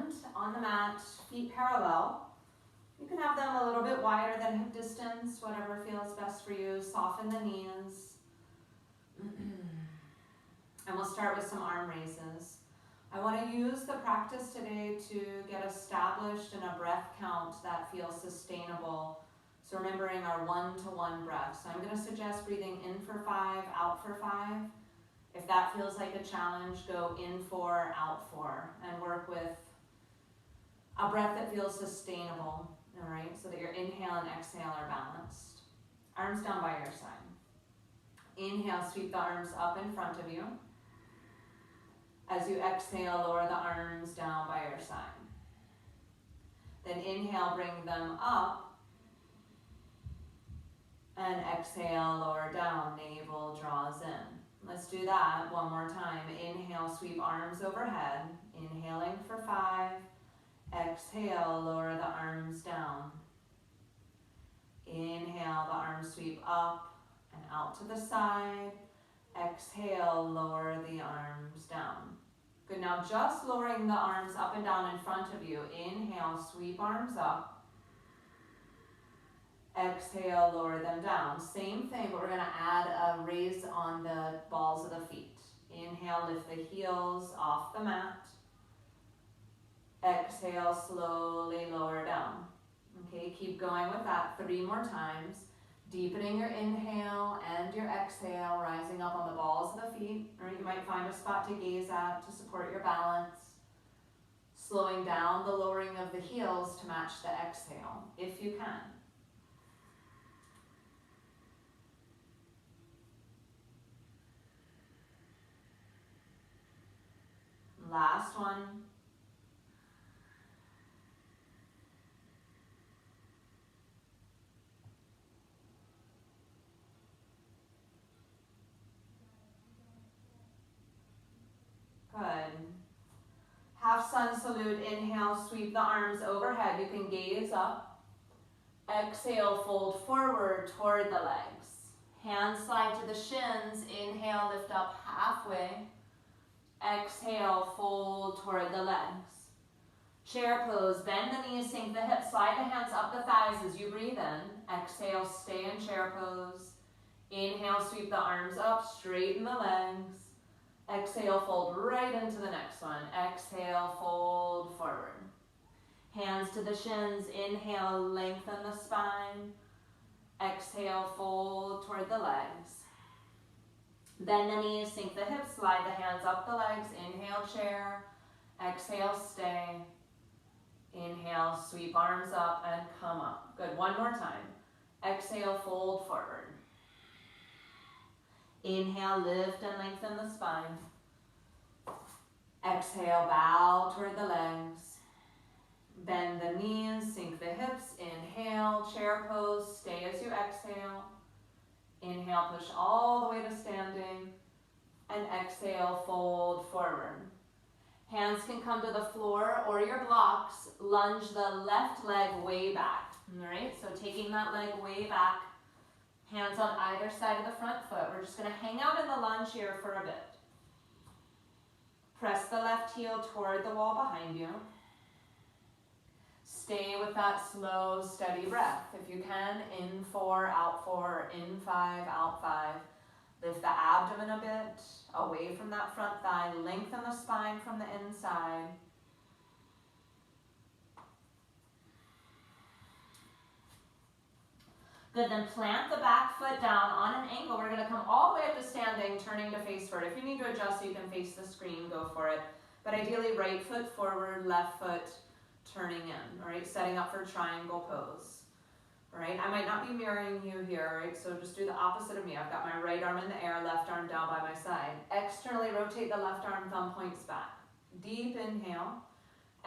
and on the mat, feet parallel. You can have them a little bit wider than hip distance, whatever feels best for you. Soften the knees. And we'll start with some arm raises. I want to use the practice today to get established in a breath count that feels sustainable. So remembering our 1-to-1 breath. So I'm going to suggest breathing in for 5, out for 5. If that feels like a challenge, go in 4, out 4, and work with a breath that feels sustainable, all right? So that your inhale and exhale are balanced. Arms down by your side. Inhale, sweep the arms up in front of you. As you exhale, lower the arms down by your side. Then inhale, bring them up. And exhale, lower down, navel draws in. Let's do that one more time. Inhale, sweep arms overhead. Inhaling for 5. Exhale, lower the arms down. Inhale, the arms sweep up and out to the side. Exhale, lower the arms down. Good, now just lowering the arms up and down in front of you. Inhale, sweep arms up. Exhale, lower them down. Same thing, but we're going to add a raise on the balls of the feet. Inhale, lift the heels off the mat. Exhale, slowly lower down. Okay, keep going with that 3 more times. Deepening your inhale and your exhale, rising up on the balls of the feet. Or you might find a spot to gaze at to support your balance. Slowing down the lowering of the heels to match the exhale, if you can. Last one. Good. Half sun salute, inhale, sweep the arms overhead. You can gaze up. Exhale, fold forward toward the legs. Hands slide to the shins. Inhale, lift up halfway. Exhale, fold toward the legs. Chair pose, bend the knees, sink the hips, slide the hands up the thighs as you breathe in. Exhale, stay in chair pose. Inhale, sweep the arms up, straighten the legs. Exhale, fold right into the next one. Exhale, fold forward. Hands to the shins. Inhale, lengthen the spine. Exhale, fold toward the legs. Bend the knees, sink the hips, slide the hands up the legs. Inhale, chair. Exhale, stay. Inhale, sweep arms up and come up. Good, one more time. Exhale, fold forward. Inhale, lift and lengthen the spine. Exhale, bow toward the legs. Bend the knees, sink the hips. Inhale, chair pose, stay as you exhale. Inhale, push all the way to standing. And exhale, fold forward. Hands can come to the floor or your blocks. Lunge the left leg way back. All right, so taking that leg way back. Hands on either side of the front foot. We're just going to hang out in the lunge here for a bit. Press the left heel toward the wall behind you. Stay with that slow, steady breath. If you can, in 4, out 4, in 5, out 5. Lift the abdomen a bit, away from that front thigh. Lengthen the spine from the inside. Good, then plant the back foot down on an angle. We're going to come all the way up to standing, turning to face forward. If you need to adjust so you can face the screen, go for it. But ideally, right foot forward, left foot turning in, all right? Setting up for triangle pose, all right? I might not be mirroring you here, all right? So just do the opposite of me. I've got my right arm in the air, left arm down by my side. Externally rotate the left arm, thumb points back. Deep inhale.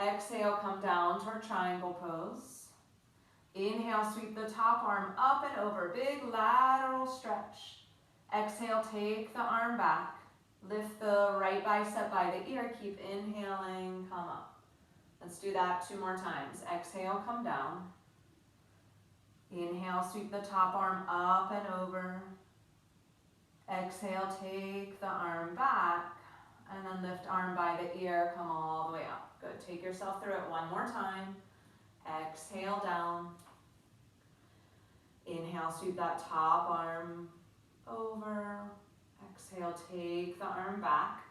Exhale, come down toward triangle pose. Inhale, sweep the top arm up and over. Big lateral stretch. Exhale, take the arm back. Lift the right bicep by the ear. Keep inhaling, come up. Let's do that 2 more times. Exhale, come down. Inhale, sweep the top arm up and over. Exhale, take the arm back. And then lift arm by the ear, come all the way up. Good, take yourself through it one more time. Exhale down. Inhale, sweep that top arm over. Exhale, take the arm back.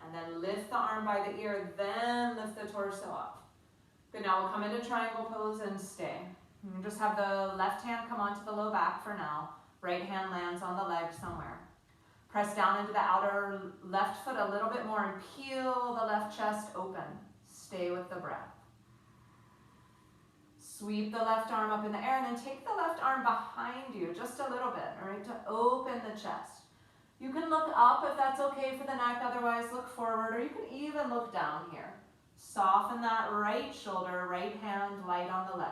And then lift the arm by the ear, then lift the torso up. Good, now we'll come into triangle pose and stay. You just have the left hand come onto the low back for now. Right hand lands on the leg somewhere. Press down into the outer left foot a little bit more and peel the left chest open. Stay with the breath. Sweep the left arm up in the air and then take the left arm behind you just a little bit, all right, to open the chest. You can look up if that's okay for the neck, otherwise look forward, or you can even look down here. Soften that right shoulder, right hand light on the leg.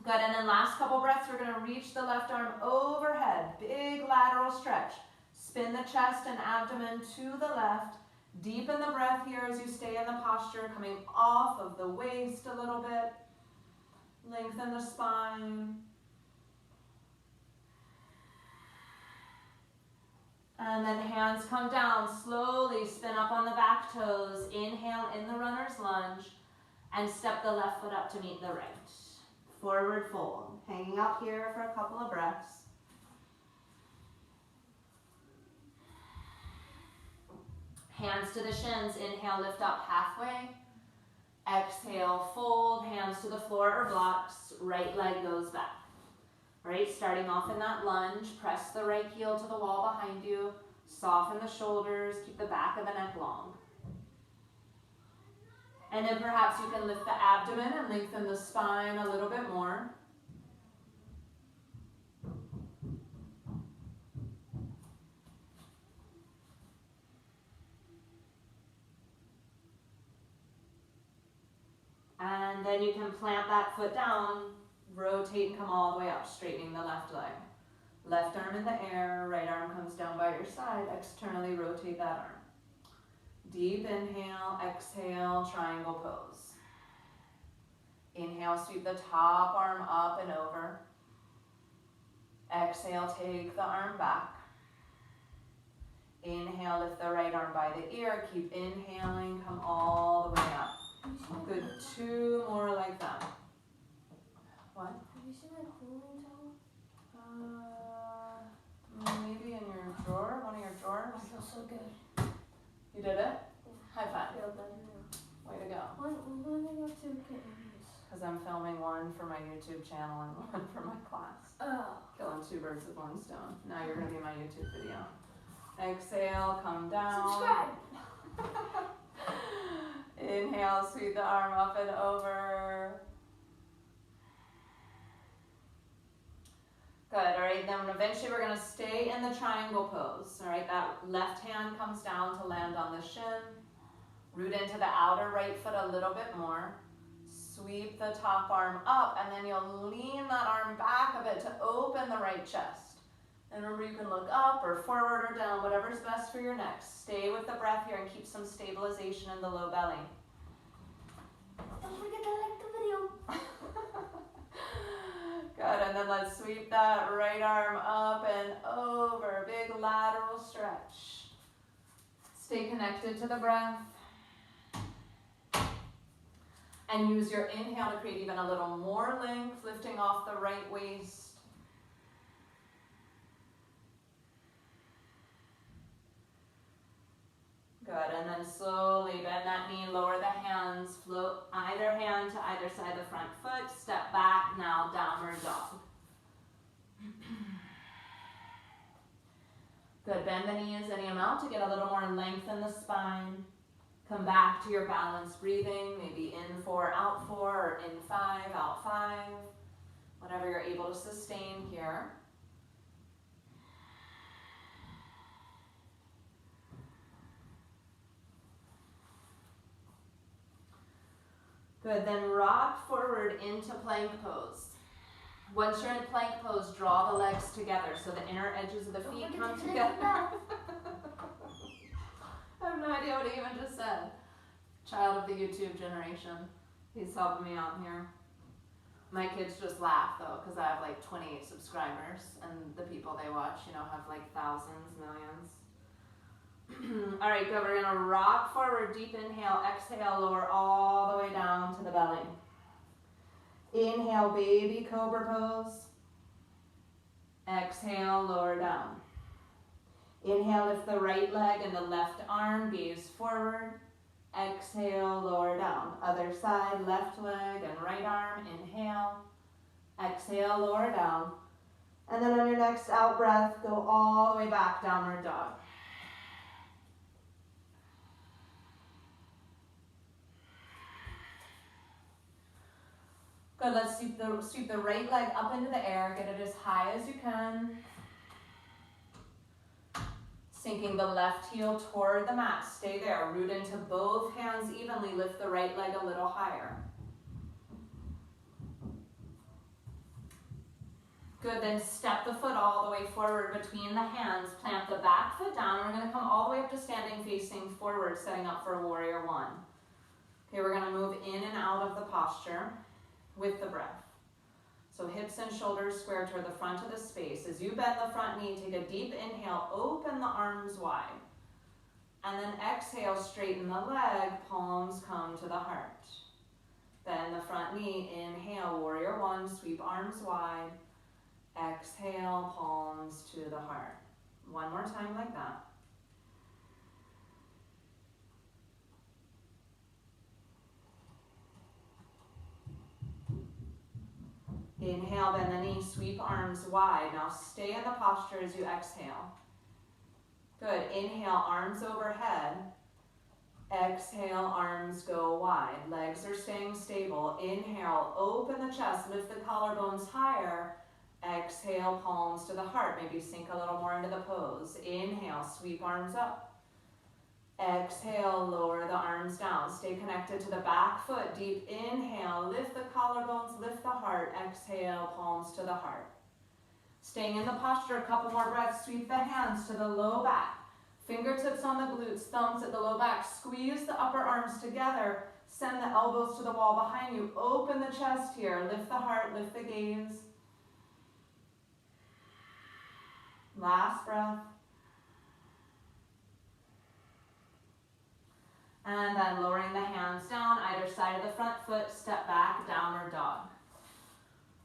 Good, and then last couple breaths, we're gonna reach the left arm overhead, big lateral stretch. Spin the chest and abdomen to the left. Deepen the breath here as you stay in the posture, coming off of the waist a little bit. Lengthen the spine. And then hands come down, slowly spin up on the back toes. Inhale in the runner's lunge and step the left foot up to meet the right. Forward fold, hanging out here for a couple of breaths. Hands to the shins, inhale, lift up halfway. Exhale, fold, hands to the floor or blocks, right leg goes back. All right, starting off in that lunge, press the right heel to the wall behind you, soften the shoulders, keep the back of the neck long. And then perhaps you can lift the abdomen and lengthen the spine a little bit more. And then you can plant that foot down, rotate and come all the way up, straightening the left leg. Left arm in the air, right arm comes down by your side, externally rotate that arm. Deep inhale, exhale, triangle pose. Inhale, sweep the top arm up and over. Exhale, take the arm back. Inhale, lift the right arm by the ear, keep inhaling, come all the way up. Good, 2 more like that. What? Have you seen my cooling towel? Maybe in your drawer, one of your drawers. I feel so good. You did it? Yeah. High five. I feel better now. Way to go. When I go to Cantonese. Because I'm filming one for my YouTube channel and one for my class. Oh. Killing 2 birds with 1 stone. Now you're going to be my YouTube video. Exhale, come down. Subscribe. Inhale, sweep the arm up and over. Good, all right, then eventually we're gonna stay in the triangle pose. All right, that left hand comes down to land on the shin. Root into the outer right foot a little bit more. Sweep the top arm up, and then you'll lean that arm back a bit to open the right chest. And remember, you can look up or forward or down, whatever's best for your neck. Stay with the breath here and keep some stabilization in the low belly. Don't forget to like the video. Good, and then let's sweep that right arm up and over. Big lateral stretch. Stay connected to the breath. And use your inhale to create even a little more length, lifting off the right waist. Good, and then slowly bend that knee, lower the hands, float either hand to either side of the front foot, step back, now downward dog. Good, bend the knees any amount to get a little more length in the spine. Come back to your balanced breathing, maybe in 4, out 4, or in 5, out 5. Whatever you're able to sustain here. Good, then rock forward into plank pose. Once you're in plank pose, draw the legs together so the inner edges of the feet come together. I have no idea what he even just said. Child of the YouTube generation. He's helping me out here. My kids just laugh though, because I have like 28 subscribers and the people they watch, you know, have like thousands, millions. All right, good. We're gonna rock forward, deep inhale, exhale, lower all the way down to the belly. Inhale, baby cobra pose. Exhale, lower down. Inhale, lift the right leg and the left arm, gaze forward. Exhale, lower down. Other side, left leg and right arm, inhale. Exhale, lower down. And then on your next out breath, go all the way back, downward dog. Good, let's sweep the right leg up into the air, get it as high as you can. Sinking the left heel toward the mat, stay there. Root into both hands evenly, lift the right leg a little higher. Good, then step the foot all the way forward between the hands, plant the back foot down. We're gonna come all the way up to standing facing forward, setting up for warrior one. Okay, we're gonna move in and out of the posture with the breath. So hips and shoulders square toward the front of the space. As you bend the front knee, take a deep inhale, open the arms wide. And then exhale, straighten the leg, palms come to the heart. Bend the front knee, inhale, warrior one, sweep arms wide. Exhale, palms to the heart. One more time like that. Inhale, bend the knee, sweep arms wide. Now stay in the posture as you exhale. Good, inhale, arms overhead. Exhale, arms go wide. Legs are staying stable. Inhale, open the chest, lift the collarbones higher. Exhale, palms to the heart. Maybe sink a little more into the pose. Inhale, sweep arms up. Exhale, lower the arms down. Stay connected to the back foot. Deep inhale, lift the collarbones, lift the heart. Exhale, palms to the heart. Staying in the posture, a couple more breaths. Sweep the hands to the low back. Fingertips on the glutes, thumbs at the low back. Squeeze the upper arms together. Send the elbows to the wall behind you. Open the chest here. Lift the heart, lift the gaze. Last breath. And then lowering the hands down, either side of the front foot, step back, downward dog.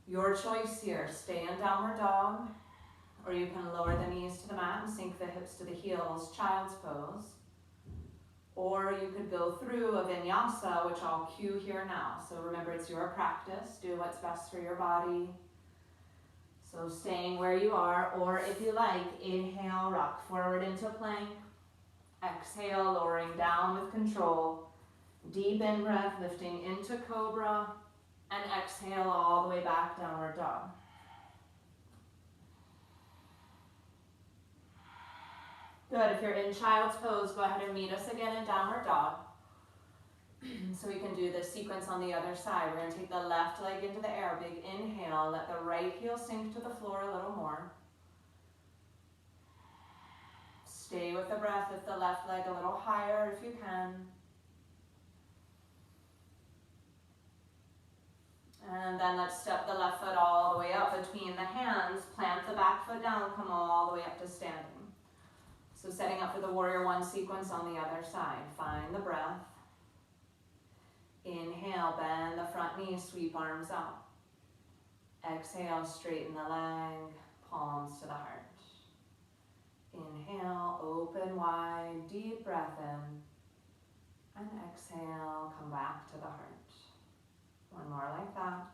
Your choice here, stay in downward dog, or you can lower the knees to the mat and sink the hips to the heels, child's pose. Or you could go through a vinyasa, which I'll cue here now. So remember, it's your practice, do what's best for your body. So staying where you are, or if you like, inhale, rock forward into plank. Exhale, lowering down with control. Deep in breath, lifting into cobra. And exhale all the way back, downward dog. Good, if you're in child's pose, go ahead and meet us again in downward dog. So we can do this sequence on the other side. We're gonna take the left leg into the air, big inhale, let the right heel sink to the floor a little more. Stay with the breath, lift the left leg a little higher if you can. And then let's step the left foot all the way up between the hands, plant the back foot down, come all the way up to standing. So setting up for the warrior one sequence on the other side. Find the breath. Inhale, bend the front knee, sweep arms up. Exhale, straighten the leg, palms to the heart. Inhale, open wide, deep breath in. And exhale, come back to the heart. One more like that.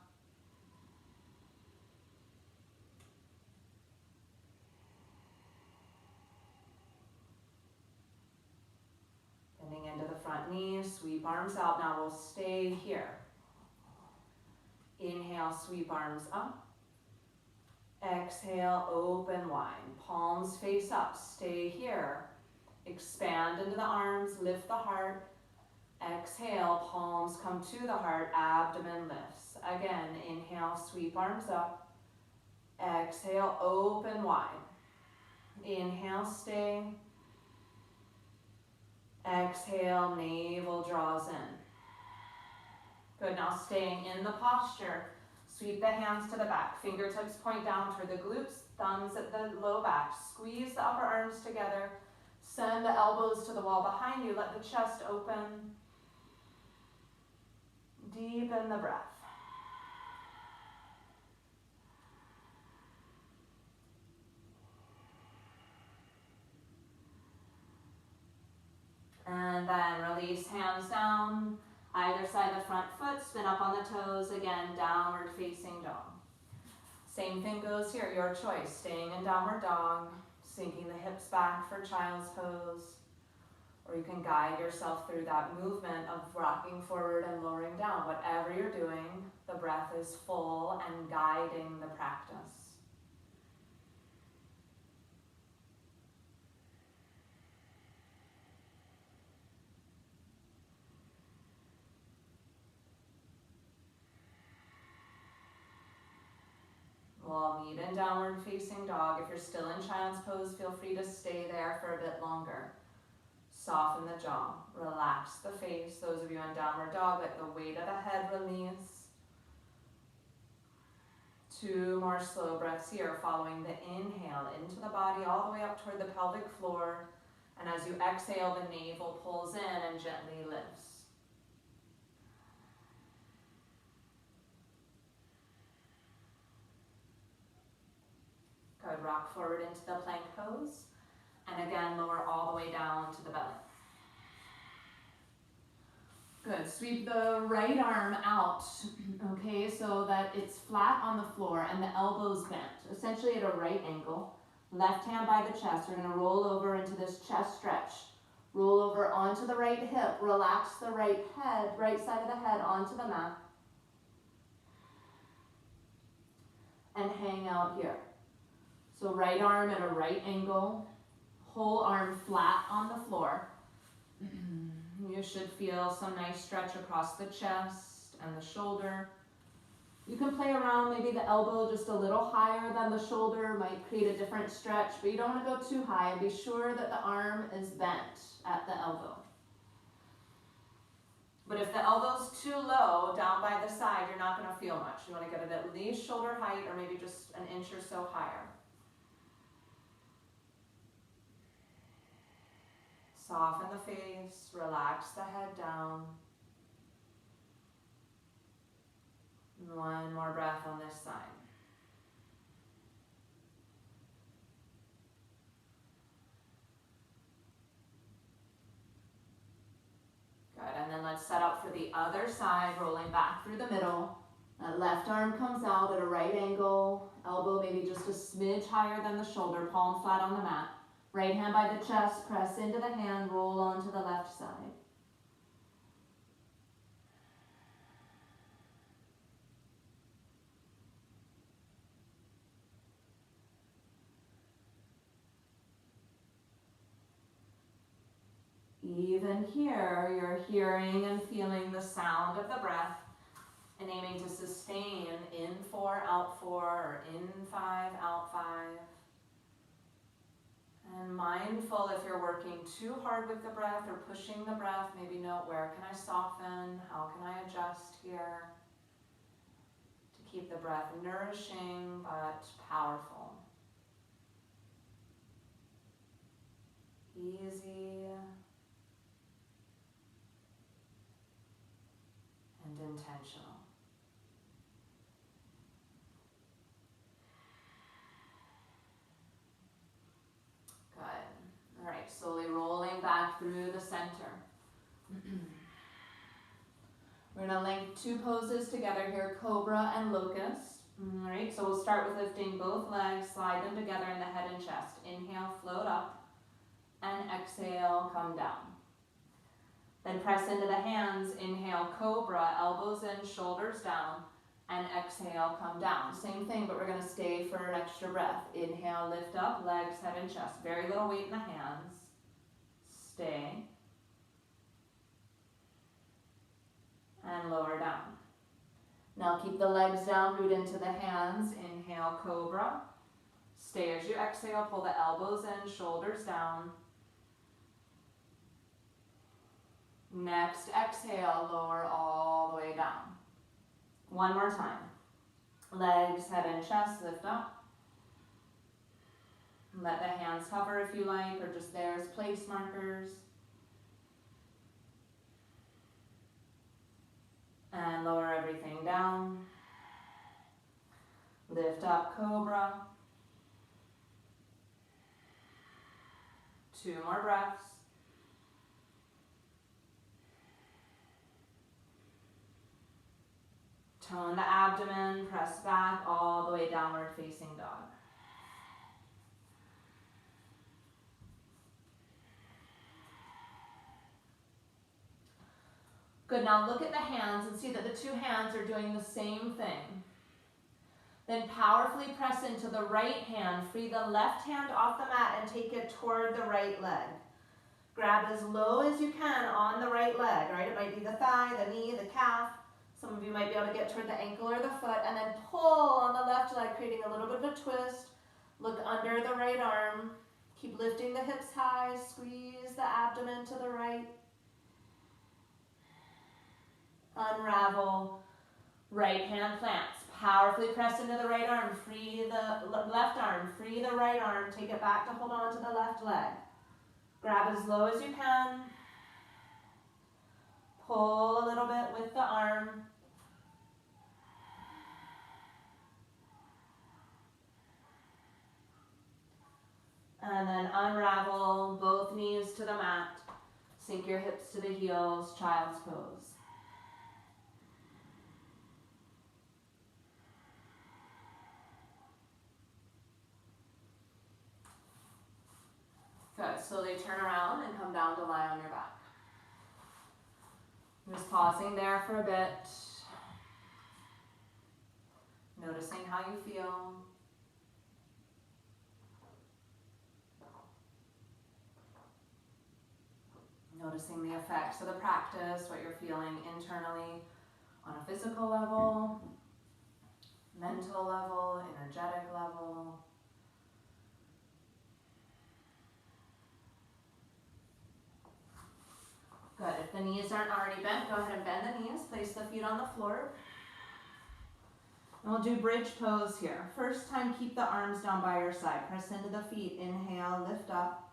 Bending into the front knee, sweep arms out. Now we'll stay here. Inhale, sweep arms up. Exhale, open wide. Palms face up. Stay here. Expand into the arms, lift the heart. Exhale, palms come to the heart, abdomen lifts. Again, inhale, sweep arms up. Exhale, open wide. Inhale, stay. Exhale, navel draws in. Good, now staying in the posture. Sweep the hands to the back. Fingertips point down toward the glutes, thumbs at the low back. Squeeze the upper arms together. Send the elbows to the wall behind you. Let the chest open. Deepen the breath. And then release hands down, either side of the front foot, spin up on the toes, again, downward facing dog. Same thing goes here, your choice, staying in downward dog, sinking the hips back for child's pose, or you can guide yourself through that movement of rocking forward and lowering down. Whatever you're doing, the breath is full and guiding the practice. We'll meet in downward facing dog. If you're still in child's pose, feel free to stay there for a bit longer. Soften the jaw, relax the face. Those of you in downward dog, let the weight of the head release. 2 more slow breaths here, following the inhale into the body all the way up toward the pelvic floor. And as you exhale, the navel pulls in and gently lifts. Good, rock forward into the plank pose. And again, lower all the way down to the belly. Good, sweep the right arm out, okay, so that it's flat on the floor and the elbows bent, essentially at a right angle. Left hand by the chest, we're gonna roll over into this chest stretch. Roll over onto the right hip, relax the right head, right side of the head onto the mat. And hang out here. So right arm at a right angle, whole arm flat on the floor. You should feel some nice stretch across the chest and the shoulder. You can play around, maybe the elbow just a little higher than the shoulder might create a different stretch, but you don't want to go too high, and be sure that the arm is bent at the elbow. But if the elbow's too low down by the side, you're not going to feel much. You want to get it at least shoulder height or maybe just an inch or so higher. Soften the face, relax the head down. 1 more breath on this side. Good, and then let's set up for the other side, rolling back through the middle. That left arm comes out at a right angle, elbow maybe just a smidge higher than the shoulder, palm flat on the mat. Right hand by the chest, press into the hand, roll onto the left side. Even here, you're hearing and feeling the sound of the breath and aiming to sustain in 4, out 4, or in 5, out 5. And mindful if you're working too hard with the breath or pushing the breath, maybe note where can I soften, how can I adjust here to keep the breath nourishing but powerful. Easy and intentional. Good. All right, slowly rolling back through the center. We're gonna link 2 poses together here, cobra and locust. All right, so we'll start with lifting both legs, slide them together in the head and chest. Inhale, float up, and exhale, come down. Then press into the hands, inhale, cobra, elbows in, shoulders down, and exhale, come down. Same thing, but we're gonna stay for an extra breath. Inhale, lift up, legs, head and chest. Very little weight in the hands. Stay. And lower down. Now keep the legs down, root into the hands. Inhale, cobra. Stay as you exhale, pull the elbows in, shoulders down. Next exhale, lower all the way down. 1 more time. Legs, head and chest, lift up. Let the hands hover if you like, or just there as placement. Lift up, cobra. 2 more breaths. Tone the abdomen, press back all the way downward facing dog. Good, now look at the hands and see that the 2 hands are doing the same thing. Then powerfully press into the right hand, free the left hand off the mat and take it toward the right leg. Grab as low as you can on the right leg, right? It might be the thigh, the knee, the calf. Some of you might be able to get toward the ankle or the foot, and then pull on the left leg, creating a little bit of a twist. Look under the right arm. Keep lifting the hips high, squeeze the abdomen to the right. Unravel, right hand plants. Powerfully press into the right arm, free the left arm, free the right arm, take it back to hold on to the left leg. Grab as low as you can. Pull a little bit with the arm. And then unravel both knees to the mat. Sink your hips to the heels, child's pose. Good, slowly turn around and come down to lie on your back. Just pausing there for a bit. Noticing how you feel. Noticing the effects of the practice, what you're feeling internally on a physical level, mental level, energetic level. Good. If the knees aren't already bent, go ahead and bend the knees. Place the feet on the floor. And we'll do bridge pose here. First time, keep the arms down by your side. Press into the feet. Inhale, lift up.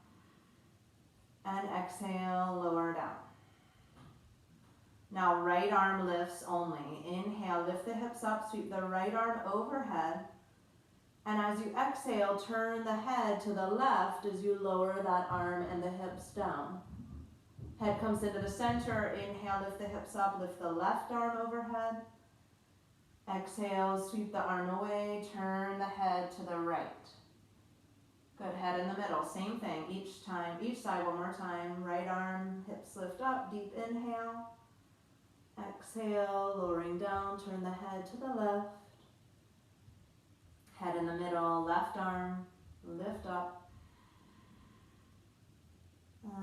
And exhale, lower down. Now right arm lifts only. Inhale, lift the hips up, sweep the right arm overhead. And as you exhale, turn the head to the left as you lower that arm and the hips down. Head comes into the center. Inhale, lift the hips up, lift the left arm overhead. Exhale, sweep the arm away, turn the head to the right. Good, head in the middle, same thing, each side one more time. Right arm, hips lift up, deep inhale. Exhale, lowering down, turn the head to the left. Head in the middle, left arm, lift up.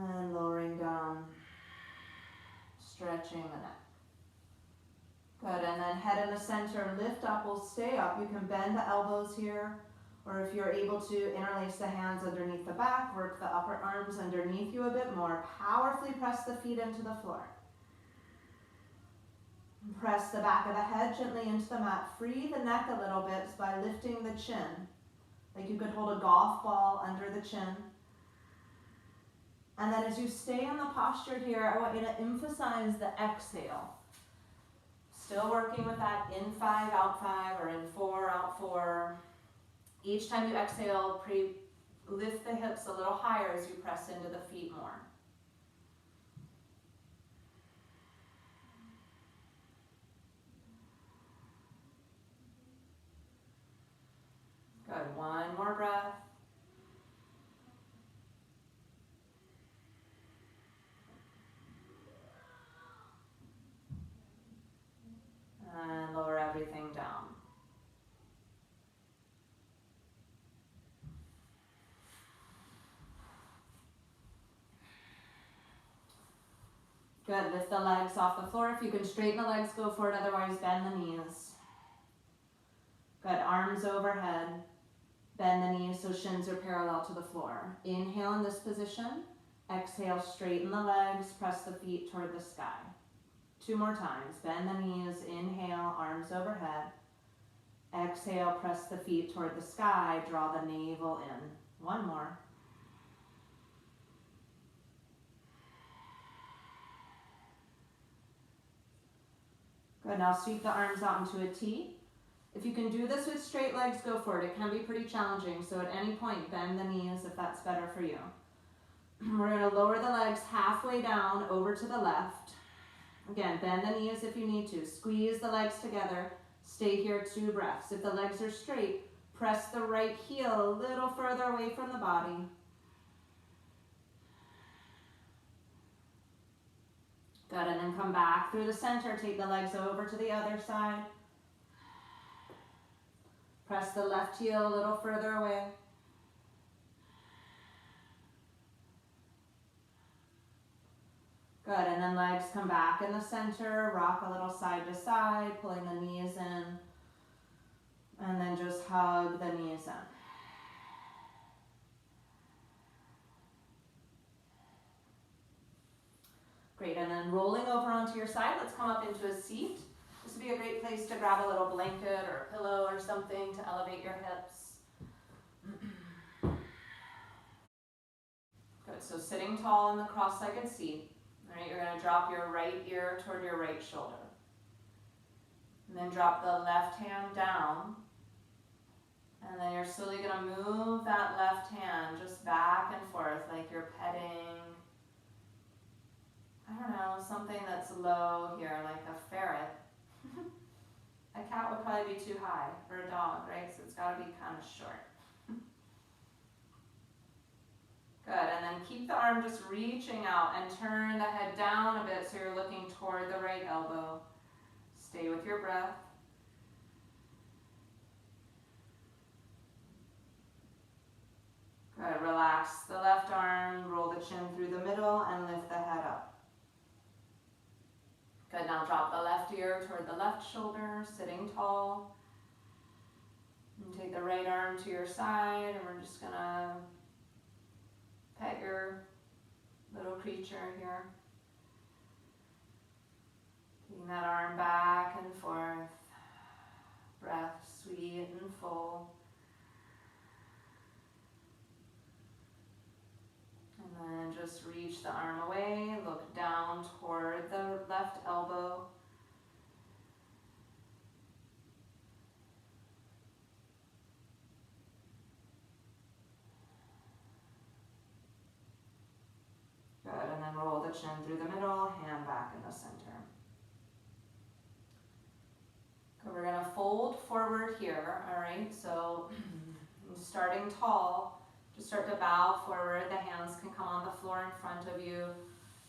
And lowering down, stretching the neck. Good, and then head in the center, lift up, will stay up. You can bend the elbows here, or if you're able to, interlace the hands underneath the back, work the upper arms underneath you a bit more. Powerfully press the feet into the floor. Press the back of the head gently into the mat. Free the neck a little bit by lifting the chin. Like you could hold a golf ball under the chin. And then as you stay in the posture here, I want you to emphasize the exhale. Still working with that in 5, out 5, or in 4, out 4. Each time you exhale, lift the hips a little higher as you press into the feet more. Good, one more breath. And lower everything down. Good, lift the legs off the floor. If you can straighten the legs, go for it. Otherwise, bend the knees. Good, arms overhead. Bend the knees so shins are parallel to the floor. Inhale in this position. Exhale, straighten the legs. Press the feet toward the sky. 2 more times. Bend the knees. Inhale, arms overhead. Exhale, press the feet toward the sky. Draw the navel in. 1 more. Good, now sweep the arms out into a T. If you can do this with straight legs, go for it. It can be pretty challenging, so at any point, bend the knees if that's better for you. We're going to lower the legs halfway down over to the left. Again, bend the knees if you need to. Squeeze the legs together. Stay here 2 breaths. If the legs are straight, press the right heel a little further away from the body. Good, and then come back through the center. Take the legs over to the other side. Press the left heel a little further away. Good, and then legs come back in the center, rock a little side to side, pulling the knees in, and then just hug the knees in. Great, and then rolling over onto your side, let's come up into a seat. This would be a great place to grab a little blanket or a pillow or something to elevate your hips. Good, so sitting tall in the cross-legged seat. All right, you're going to drop your right ear toward your right shoulder. And then drop the left hand down. And then you're slowly going to move that left hand just back and forth like you're petting, I don't know, something that's low here, like a ferret. A cat would probably be too high, or a dog, right? So it's got to be kind of short. Good, and then keep the arm just reaching out and turn the head down a bit so you're looking toward the right elbow. Stay with your breath. Good, relax the left arm, roll the chin through the middle and lift the head up. Good, now drop the left ear toward the left shoulder, sitting tall. And take the right arm to your side, and we're just gonna pet your little creature here. Taking that arm back and forth. Breath sweet and full. And then just reach the arm away, look down toward the left elbow. Good, and then roll the chin through the middle, hand back in the center. Good, we're gonna fold forward here, all right? So starting tall, just start to bow forward. The hands can come on the floor in front of you.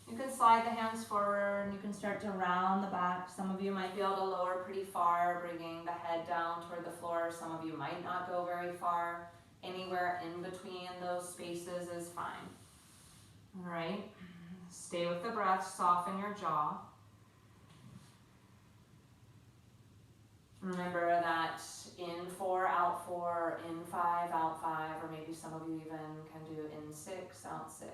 You can slide the hands forward and you can start to round the back. Some of you might be able to lower pretty far, bringing the head down toward the floor. Some of you might not go very far. Anywhere in between those spaces is fine. All right, stay with the breath, soften your jaw. Remember that in 4, out 4, in 5, out 5, or maybe some of you even can do in 6, out 6.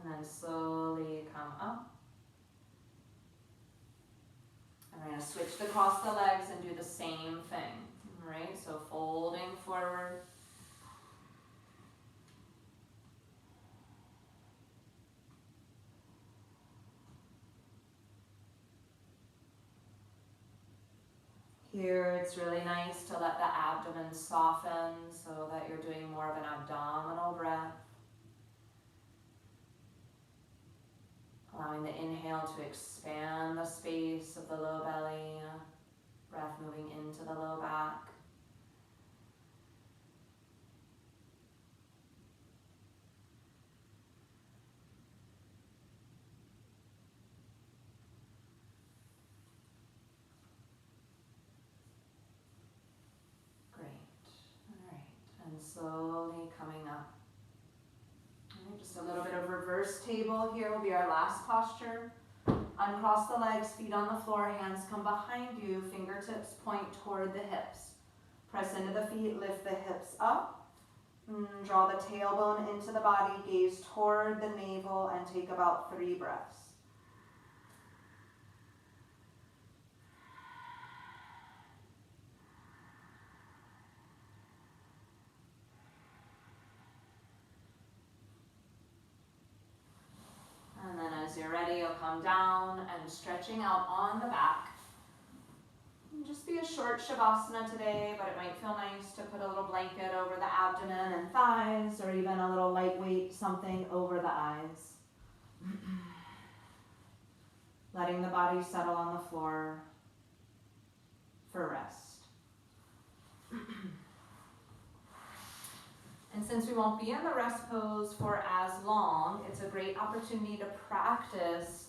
And then slowly come up. And we're going to switch across the legs and do the same thing. All right, so folding forward. Here it's really nice to let the abdomen soften so that you're doing more of an abdominal breath. Allowing the inhale to expand the space of the low belly, breath moving into the low back. Great. All right, and slowly coming up. All right, just a little bit of reverse table here will be our last posture. Uncross the legs, feet on the floor, hands come behind you, fingertips point toward the hips. Press into the feet, lift the hips up. Draw the tailbone into the body, gaze toward the navel, and take about 3 breaths. you're ready, you'll come down and stretching out on the back. Just be a short shavasana today, but it might feel nice to put a little blanket over the abdomen and thighs, or even a little lightweight something over the eyes. Letting the body settle on the floor for rest. And since we won't be in the rest pose for as long, it's a great opportunity to practice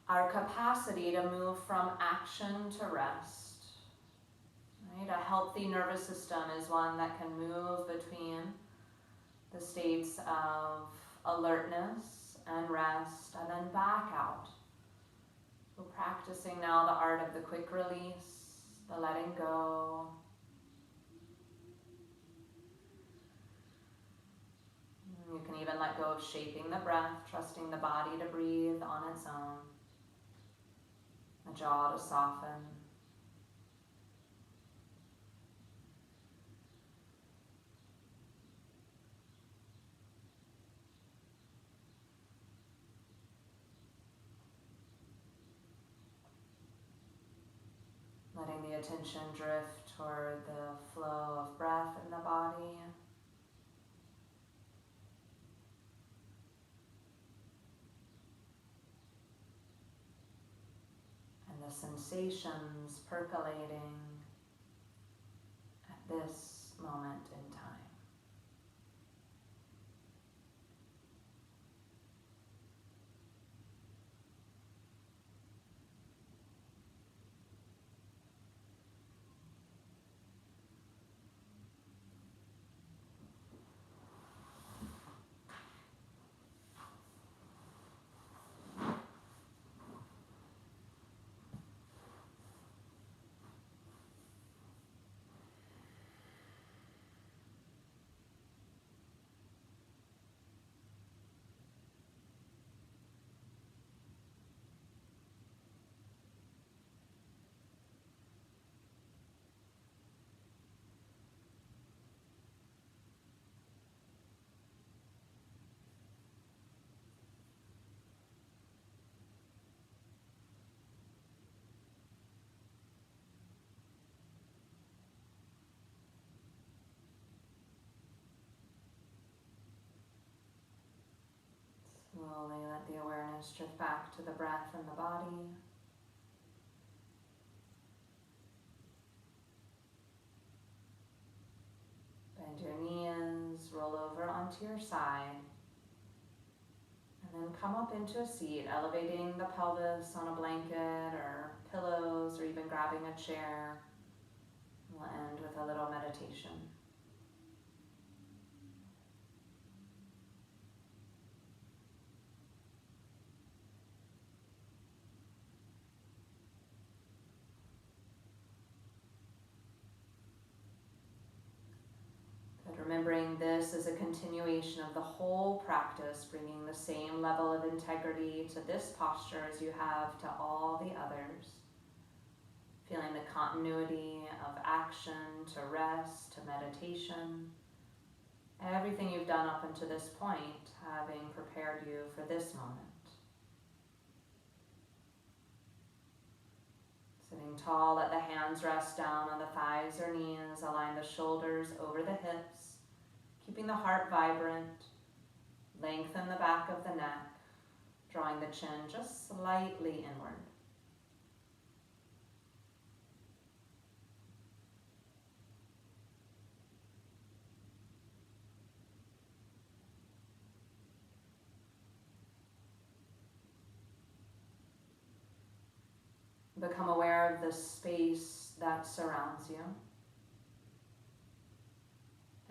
our capacity to move from action to rest. Right? A healthy nervous system is one that can move between the states of alertness and rest and then back out. So practicing now the art of the quick release, the letting go. You can even let go of shaping the breath, trusting the body to breathe on its own. The jaw to soften. Letting the attention drift toward the flow of breath in the body. The sensations percolating at this moment in time. Slowly let the awareness drift back to the breath and the body. Bend your knees, roll over onto your side, and then come up into a seat, elevating the pelvis on a blanket or pillows, or even grabbing a chair. We'll end with a little meditation. Remembering this is a continuation of the whole practice, bringing the same level of integrity to this posture as you have to all the others. Feeling the continuity of action to rest to meditation. Everything you've done up until this point, having prepared you for this moment. Sitting tall, let the hands rest down on the thighs or knees. Align the shoulders over the hips. Keeping the heart vibrant, lengthen the back of the neck, drawing the chin just slightly inward. Become aware of the space that surrounds you.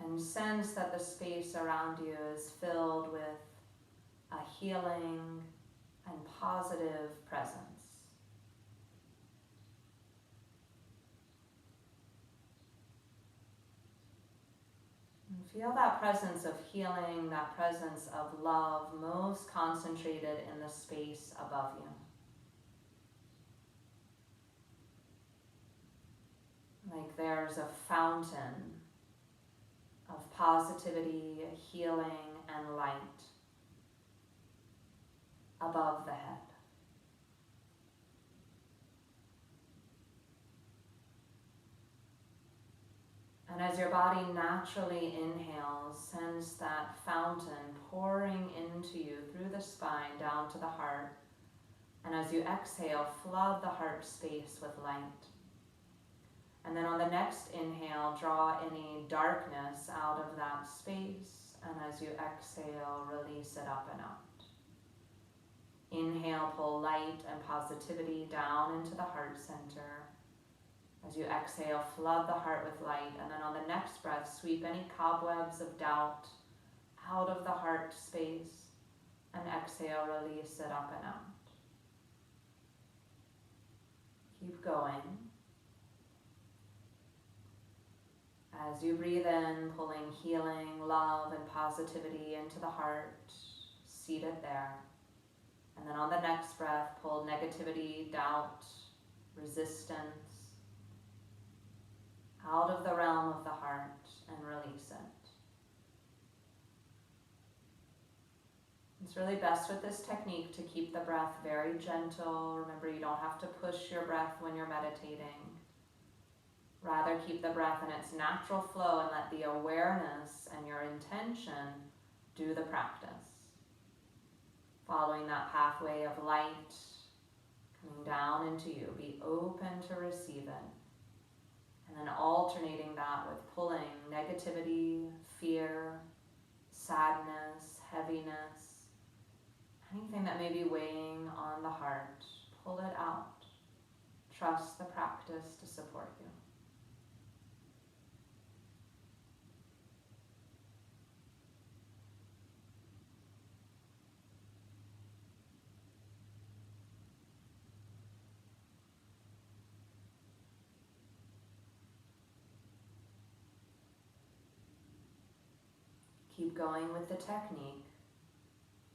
And sense that the space around you is filled with a healing and positive presence. And feel that presence of healing, that presence of love most concentrated in the space above you. Like there's a fountain of positivity, healing, and light. above the head. And as your body naturally inhales, sense that fountain pouring into you through the spine down to the heart. And as you exhale, flood the heart space with light. And then on the next inhale, draw any darkness out of that space. And as you exhale, release it up and out. Inhale, pull light and positivity down into the heart center. As you exhale, flood the heart with light. And then on the next breath, sweep any cobwebs of doubt out of the heart space. And exhale, release it up and out. Keep going. As you breathe in, pulling healing, love, and positivity into the heart, seat it there. And then on the next breath, pull negativity, doubt, resistance out of the realm of the heart and release it. It's really best with this technique to keep the breath very gentle. Remember, you don't have to push your breath when you're meditating. Rather, keep the breath in its natural flow and let the awareness and your intention do the practice. Following that pathway of light coming down into you, be open to receive it. And then alternating that with pulling negativity, fear, sadness, heaviness, anything that may be weighing on the heart, pull it out. Trust the practice to support you. Keep going with the technique.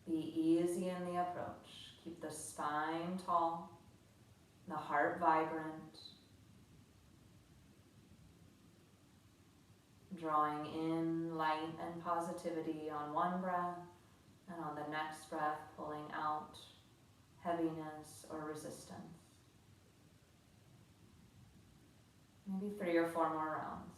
Be easy in the approach. Keep the spine tall, the heart vibrant. Drawing in light and positivity on one breath, and on the next breath, pulling out heaviness or resistance. Maybe 3 or 4 more rounds.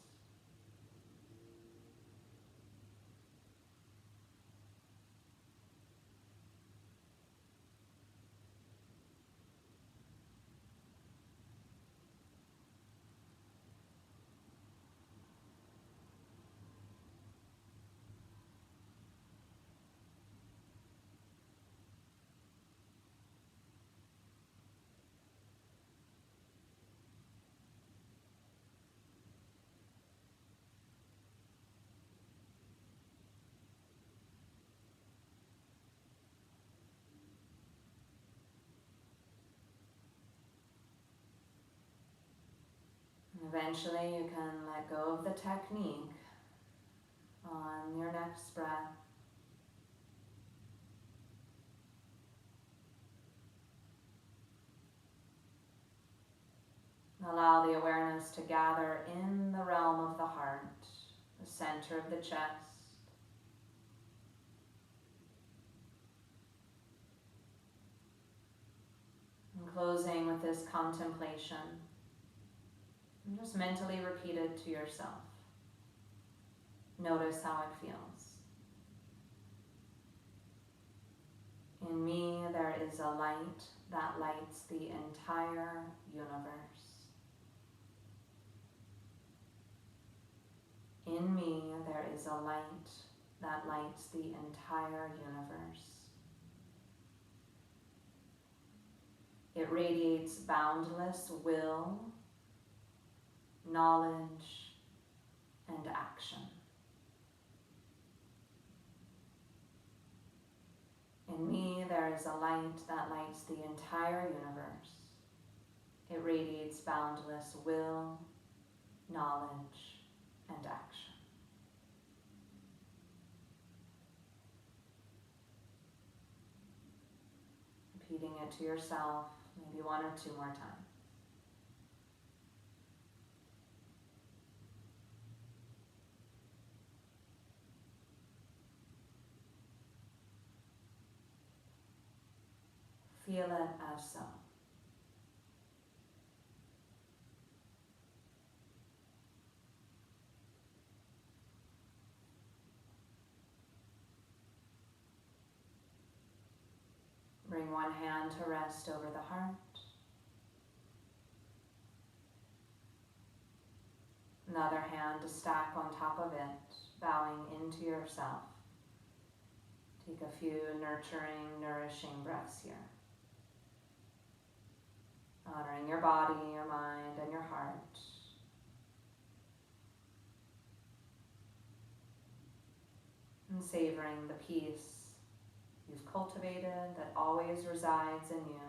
Eventually you can let go of the technique on your next breath. Allow the awareness to gather in the realm of the heart, the center of the chest. And closing with this contemplation. And just mentally repeat it to yourself. Notice how it feels. In me, there is a light that lights the entire universe. In me, there is a light that lights the entire universe. It radiates boundless will, knowledge, and action. In me, there is a light that lights the entire universe. It radiates boundless will, knowledge, and action. Repeating it to yourself, maybe 1 or 2 more times. Feel it as so. Bring one hand to rest over the heart. Another hand to stack on top of it, bowing into yourself. Take a few nurturing, nourishing breaths here. Honoring your body, your mind, and your heart. And savoring the peace you've cultivated that always resides in you,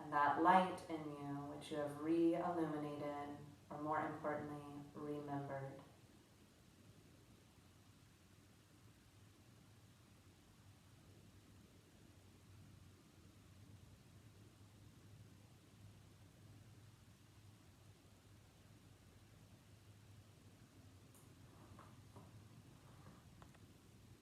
and that light in you which you have re-illuminated, or more importantly, remembered.